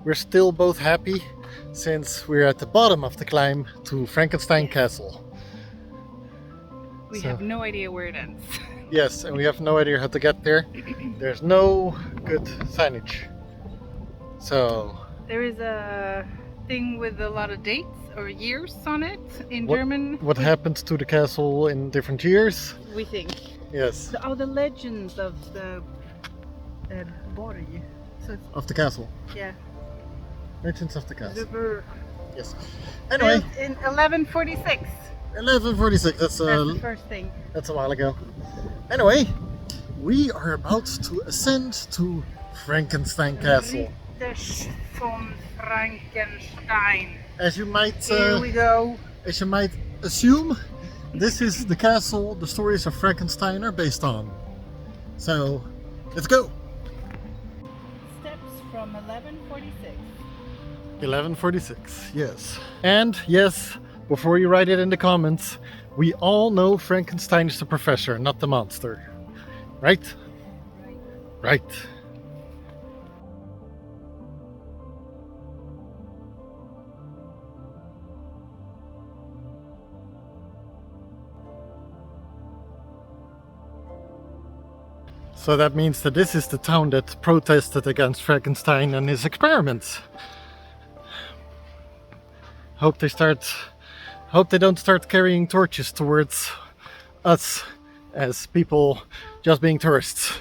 we're still both happy since we're at the bottom of the climb to Frankenstein Castle. We have no idea where it ends. Yes, and we have no idea how to get there. There's no good signage. So there is a thing with a lot of dates or years on it in German. What happened to the castle in different years? We think. Yes. The legends of the Borg. So of the castle. Yeah. Legends of the castle. The Yes. Anyway. Built in 1146. 1146. That's the first thing. That's a while ago. Anyway, we are about to ascend to Frankenstein Castle. From Frankenstein. As you might Here we go. As you might assume, this is the castle the stories of Frankenstein are based on. So, let's go. Steps from 1146. 1146, yes. And yes, before you write it in the comments, we all know Frankenstein is the professor, not the monster. Right? Right. So that means that this is the town that protested against Frankenstein and his experiments. Hope they don't start carrying torches towards us as people just being tourists.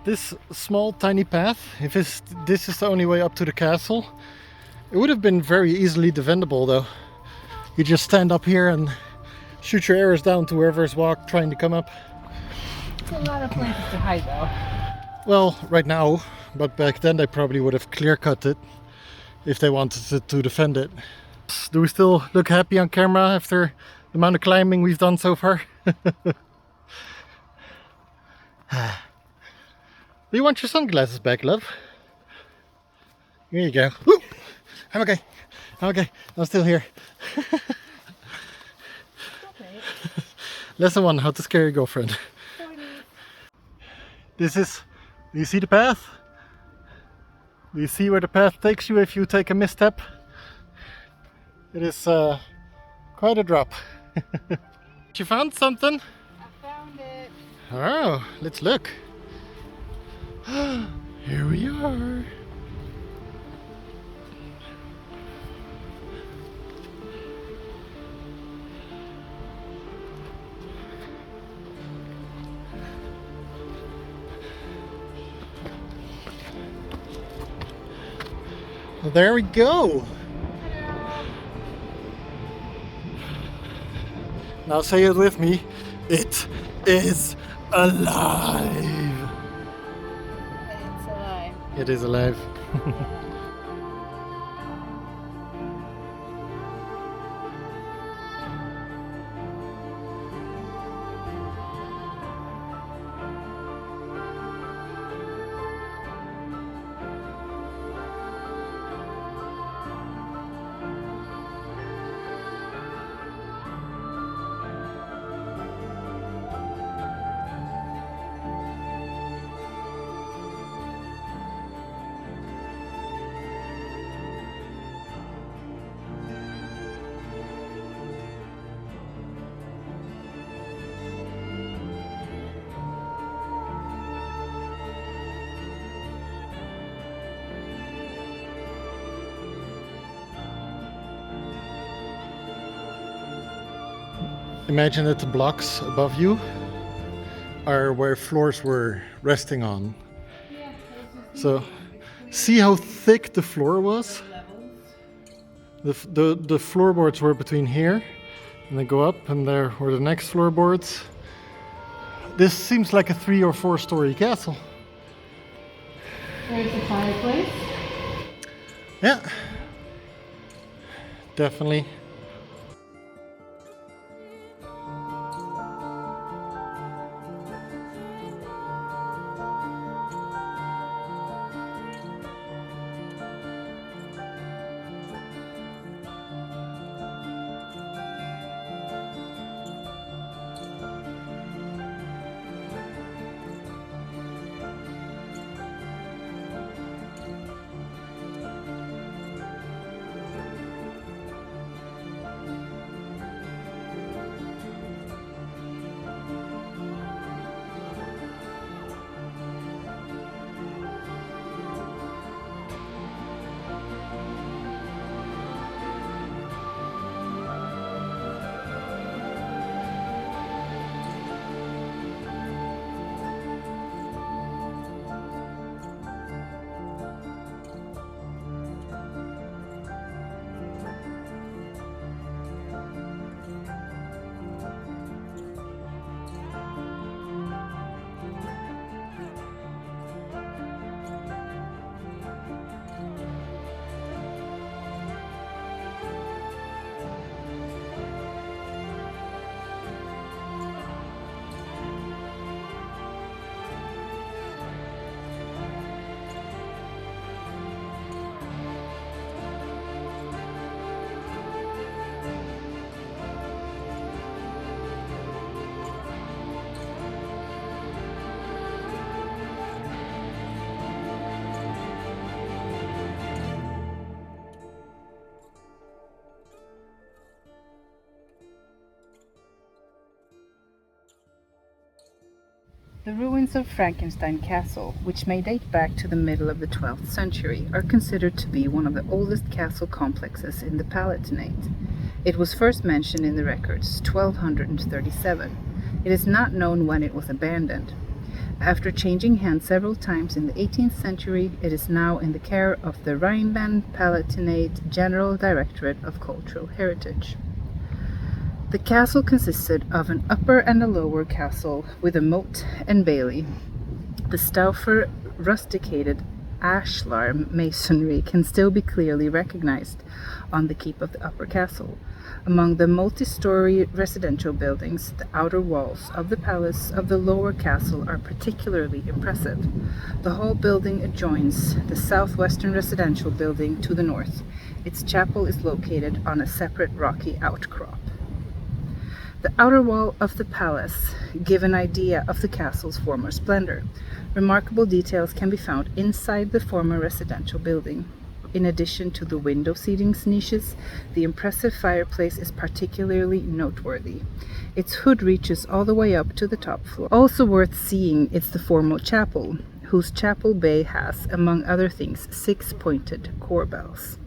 This small tiny path, if this is the only way up to the castle, it would have been very easily defendable though. You just stand up here and shoot your arrows down to whoever's trying to come up. It's a lot of places to hide though. Well, right now, but back then they probably would have clear cut it if they wanted to defend it. Do we still look happy on camera after the amount of climbing we've done so far? Do you want your sunglasses back, love? Here you go. Ooh, I'm okay. I'm okay. I'm still here. Okay. Lesson 1, how to scare your girlfriend. This is... Do you see the path? Do you see where the path takes you if you take a misstep? It is quite a drop. You found something? I found it. Oh, let's look. Here we are. Well, there we go. Now say it with me. It is alive. It's alive. It is alive. Imagine that the blocks above you are where floors were resting on. Yeah, So see how thick the floor was? The floorboards were between here and they go up, and there were the next floorboards. This seems like a 3 or 4 story castle. There's the fireplace. Yeah. definitely. The ruins of Frankenstein Castle, which may date back to the middle of the 12th century, are considered to be one of the oldest castle complexes in the Palatinate. It was first mentioned in the records 1237. It is not known when it was abandoned. After changing hands several times in the 18th century, it is now in the care of the Rhineland-Palatinate General Directorate of Cultural Heritage. The castle consisted of an upper and a lower castle with a moat and bailey. The Stauffer rusticated ashlar masonry can still be clearly recognized on the keep of the upper castle. Among the multi-story residential buildings, the outer walls of the palace of the lower castle are particularly impressive. The whole building adjoins the southwestern residential building to the north. Its chapel is located on a separate rocky outcrop. The outer wall of the palace give an idea of the castle's former splendor. Remarkable details can be found inside the former residential building. In addition to the window seating niches, the impressive fireplace is particularly noteworthy. Its hood reaches all the way up to the top floor. Also worth seeing is the formal chapel, whose chapel bay has, among other things, 6 pointed corbels.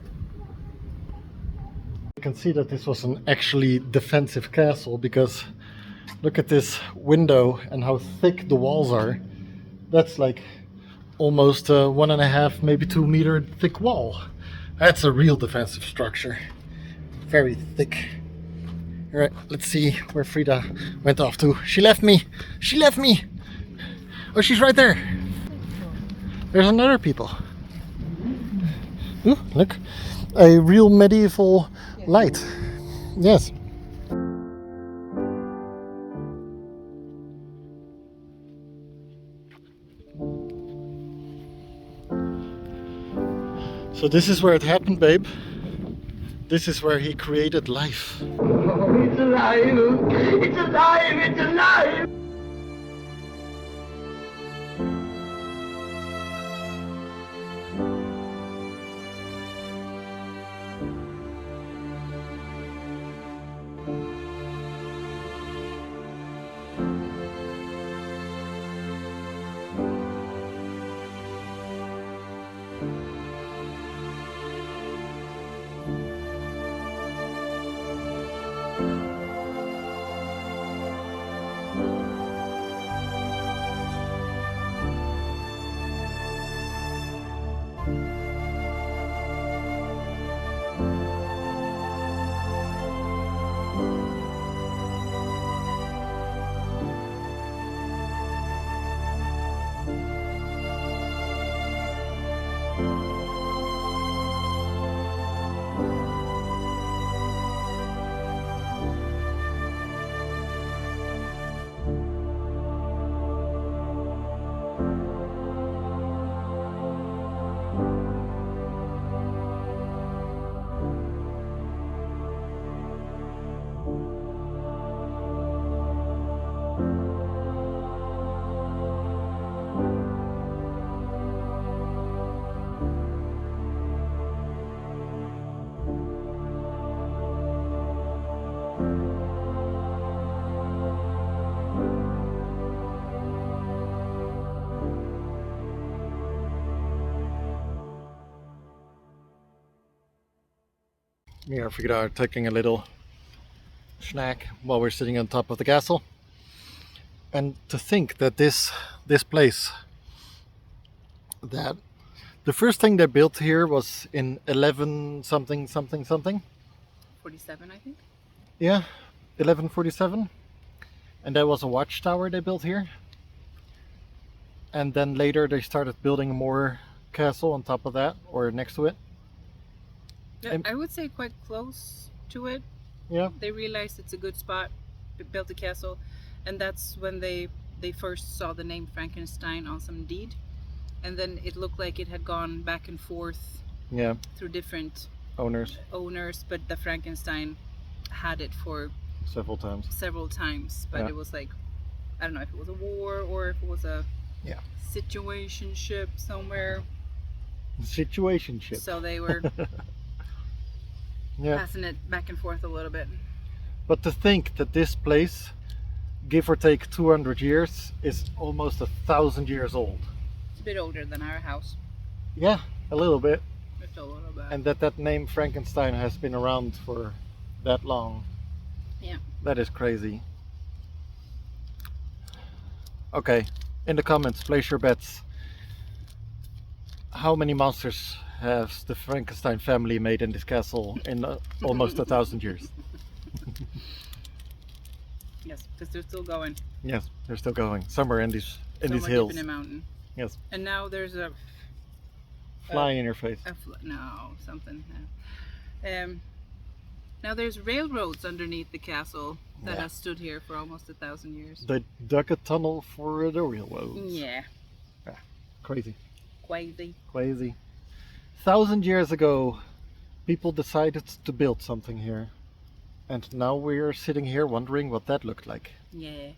You can see that this was an actually defensive castle, because look at this window and how thick the walls are. That's like almost a 1.5, maybe 2 meter thick wall. That's a real defensive structure. Very thick. All right, let's see where Frida went off to. She left me. She left me. Oh, she's right there. There's another people. Ooh, look. A real medieval light. Yes. So this is where it happened, babe. This is where he created life. Oh, it's alive! It's alive! It's alive! Me and Frida are taking a little snack while we're sitting on top of the castle. And to think that this place, that the first thing they built here was in 11 something something something. 47, I think. Yeah, 1147. And there was a watchtower they built here. And then later they started building more castle on top of that or next to it. Yeah, I would say quite close to it. Yeah. They realized it's a good spot, built a castle, and that's when they first saw the name Frankenstein on some deed, and then it looked like it had gone back and forth. Yeah. Through different owners, but the Frankenstein had it for several times. But it was like, I don't know if it was a war or if it was a situationship somewhere. Situationship. So they were passing it back and forth a little bit. But to think that this place, give or take 200 years, is almost 1,000 years old. It's a bit older than our house. Yeah, a little bit. Just a little bit. And that name Frankenstein has been around for that long. Yeah. That is crazy. Okay, in the comments, place your bets. How many monsters has the Frankenstein family made in this castle in almost 1,000 years? Yes, because they're still going. Yes, they're still going. Somewhere in these hills. Deep in a mountain. Yes. And now there's a fly in your face. Something. Now there's railroads underneath the castle that has stood here for almost 1,000 years. They dug a tunnel for the railroads. Yeah. Crazy. Crazy. 1,000 years ago, people decided to build something here. And now we're sitting here wondering what that looked like. Yeah.